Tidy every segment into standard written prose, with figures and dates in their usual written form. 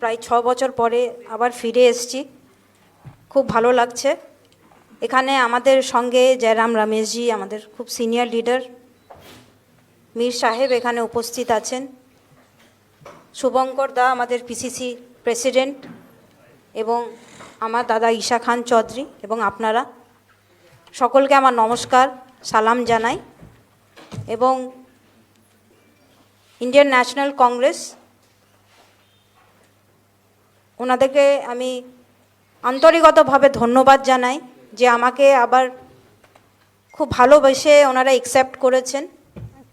প্রায় 6 বছর পরে আবার ফিরে এসেছি। খুব ভালো লাগছে। এখানে আমাদের সঙ্গে জয়রাম রমেশজি, আমাদের খুব সিনিয়র লিডার, মীর সাহেব এখানে উপস্থিত আছেন, শুভঙ্কর দা আমাদের পিসিসি প্রেসিডেন্ট, এবং আমার দাদা ঈশা খান চৌধুরী, এবং আপনারা সকলকে আমার নমস্কার, সালাম জানাই। এবং ইন্ডিয়ান ন্যাশনাল কংগ্রেস, ওনাদেরকে আমি আন্তরিকতভাবে ধন্যবাদ জানাই যে আমাকে আবার খুব ভালোবেসে ওনারা অ্যাকসেপ্ট করেছেন,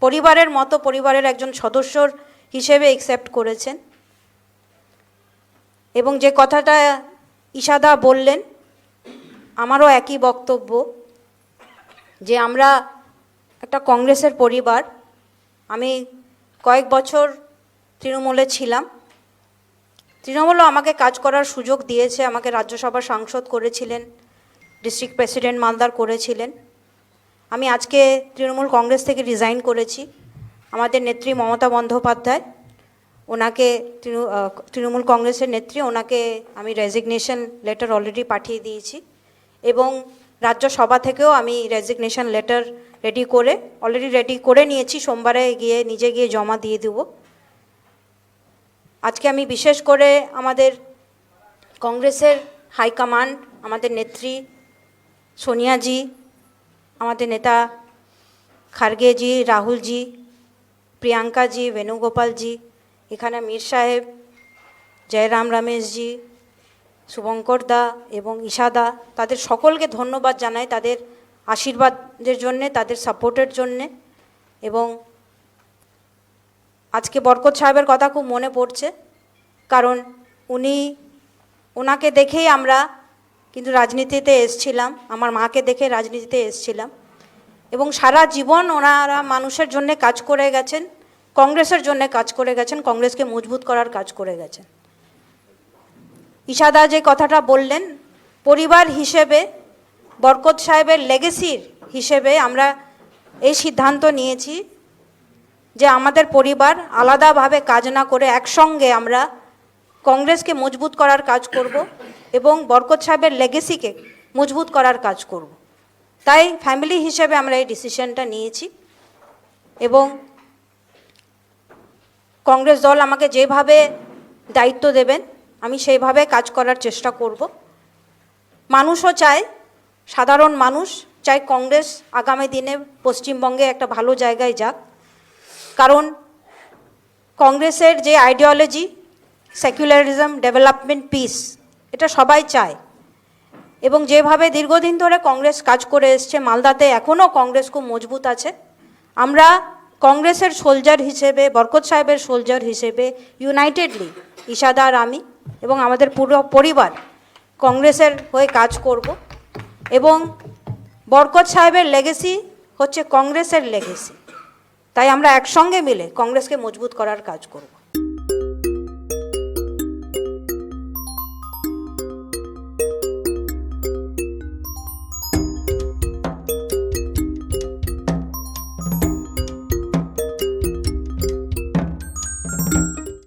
পরিবারের মতো, পরিবারের একজন সদস্যর হিসেবে অ্যাকসেপ্ট করেছেন। এবং যে কথাটা ঈশাদা বললেন, আমারও একই বক্তব্য যে আমরা একটা কংগ্রেসের পরিবার। আমি কয়েক বছর তৃণমূলে ছিলাম, তৃণমূলও আমাকে কাজ করার সুযোগ দিয়েছে, আমাকে রাজ্যসভার সাংসদ করেছিলেন, ডিস্ট্রিক্ট প্রেসিডেন্ট মালদার করেছিলেন। আমি আজকে তৃণমূল কংগ্রেস থেকে রিজাইন করেছি। আমাদের নেত্রী মমতা বন্দ্যোপাধ্যায়, ওনাকে তৃণমূল কংগ্রেসের নেত্রী, ওনাকে আমি রেজিগনেশন লেটার অলরেডি পাঠিয়ে দিয়েছি, এবং রাজ্যসভা থেকেও আমি রেজিগনেশন লেটার অলরেডি রেডি করে নিয়েছি। সোমবারে নিজে গিয়ে জমা দিয়ে দেব। আজকে আমি বিশেষ করে আমাদের কংগ্রেসের হাইকমান্ড, আমাদের নেত্রী সোনিয়াজি, আমাদের নেতা খার্গেজি, রাহুলজি, প্রিয়াঙ্কাজি, বেণুগোপালজি, এখানে মীর সাহেব, জয়রাম রমেশজি, শুভঙ্কর দা এবং ঈশাদা, তাদের সকলকে ধন্যবাদ জানাই তাদের আশীর্বাদের জন্যে, তাদের সাপোর্টের জন্যে। এবং আজকে বরকত সাহেবের কথা খুব মনে পড়ছে, কারণ ওনাকে দেখেই আমরা কিন্তু রাজনীতিতে এসছিলাম, আমার মাকে দেখে রাজনীতিতে এসছিলাম। এবং সারা জীবন ওনারা মানুষের জন্য কাজ করে গেছেন, কংগ্রেসের জন্য কাজ করে গেছেন, কংগ্রেসকে মজবুত করার কাজ করে গেছেন। ঈশাদা যে কথাটা বললেন, পরিবার হিসেবে বরকত সাহেবের লেগেসির হিসেবে আমরা এই সিদ্ধান্ত নিয়েছি যে আমাদের পরিবার আলাদাভাবে কাজ না করে একসঙ্গে আমরা কংগ্রেসকে মজবুত করার কাজ করব এবং বরকত সাহেবের লেগেসিকে মজবুত করার কাজ করব। তাই ফ্যামিলি হিসেবে আমরা এই ডিসিশনটা নিয়েছি। এবং কংগ্রেস দল আমাকে যেভাবে দায়িত্ব দেবেন আমি সেইভাবে কাজ করার চেষ্টা করব। মানুষও চায়, সাধারণ মানুষ চায় কংগ্রেস আগামী দিনে পশ্চিমবঙ্গে একটা ভালো জায়গায় যাক, কারণ কংগ্রেসের যে আইডিওলজি, সেকুলারিজম, ডেভেলপমেন্ট, পিস, এটা সবাই চায়। এবং যেভাবে দীর্ঘদিন ধরে কংগ্রেস কাজ করে এসছে, মালদাতে এখনও কংগ্রেস খুব মজবুত আছে। আমরা কংগ্রেসের সোলজার হিসেবে, বরকত সাহেবের সোলজার হিসেবে ইউনাইটেডলি ঈশাদা আর আমি এবং আমাদের পুরো পরিবার কংগ্রেসের হয়ে কাজ করব। এবং বরকত সাহেবের লেগেসি হচ্ছে কংগ্রেসের লেগেসি, তাই আমরা একসঙ্গে মিলে কংগ্রেসকে মজবুত করার কাজ করব।